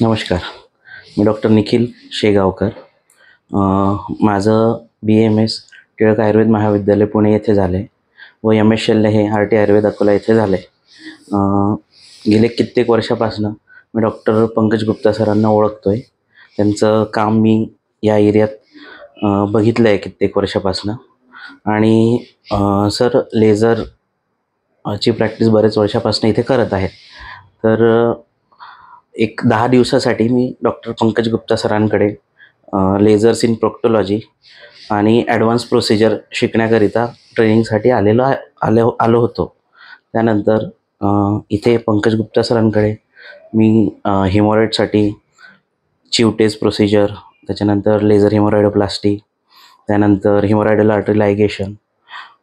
नमस्कार. मी डॉक्टर निखिल शेगावकर. माझं BAMS टिळक आयुर्वेद महाविद्यालय पुणे येथे झाले व MS शल्य हे RT आयुर्वेद अकोला येथे झाले. गेले कित्येक वर्षापासून मी डॉक्टर पंकज गुप्ता सरांना ओळखतो आहे. त्यांचं काम मी या एरियात बघितलं आहे कित्येक वर्षापासून आणि सर लेझर ची प्रॅक्टिस बरेच वर्षापासून इथे करत आहेत. तर एक 10 दिवसासाठी मी डॉक्टर पंकज गुप्ता सरांकडे लेझर्स इन प्रोक्टोलॉजी आणि ॲडव्हान्स प्रोसिजर शिकण्याकरिता ट्रेनिंगसाठी आलो होतो. त्यानंतर इथे पंकज गुप्ता सरांकडे मी हिमोरॉईडसाठी चिवटेज प्रोसिजर, त्याच्यानंतर लेझर हिमोरॉईडोप्लास्टी, त्यानंतर हिमोरॉईडल आर्टरी लायगेशन,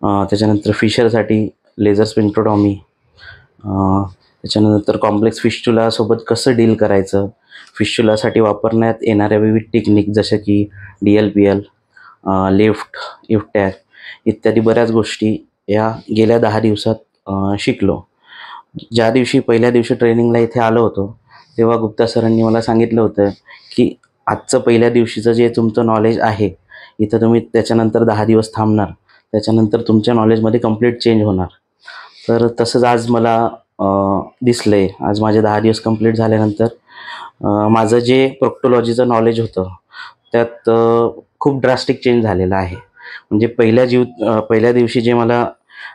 त्याच्यानंतर फिशरसाठी लेझर स्पिंक्ट्रोटॉमी, त्याच्यानंतर कॉम्प्लेक्स फिस्चुलासोबत कसं डील करायचं, फिस्चुलासाठी वापरण्यात येणाऱ्या विविध टेक्निक जसं की DLPL, लिफ्ट, इफ्टॅग इत्यादी बऱ्याच गोष्टी या गेल्या 10 दिवसात शिकलो. ज्या दिवशी पहिल्या दिवशी ट्रेनिंगला इथे आलो होतो तेव्हा गुप्ता सरांनी मला सांगितलं होतं की आजचं पहिल्या दिवशीचं जे तुमचं नॉलेज आहे इथं तुम्ही त्याच्यानंतर 10 दिवस थांबणार, त्याच्यानंतर तुमच्या नॉलेजमध्ये कंप्लीट चेंज होणार. तर तसंच आज मला दिसलं आहे. आज माझे 10 दिवस कंप्लीट झाल्यानंतर माझं जे प्रोक्टोलॉजीचं नॉलेज होतं त्यात खूप ड्रास्टिक चेंज झालेलं आहे. म्हणजे पहिल्या दिवशी जे मला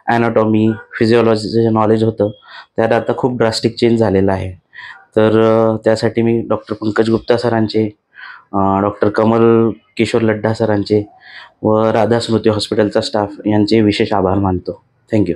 ॲनाटॉमी, फिजिओलॉजीचं जे नॉलेज होतं त्यात आता खूप ड्रास्टिक चेंज झालेलं आहे. तर त्यासाठी मी डॉक्टर पंकज गुप्ता सरांचे, डॉक्टर कमल किशोर लड्ढा सरांचे व राधा स्मृती हॉस्पिटलचा स्टाफ यांचे विशेष आभार मानतो. थँक्यू.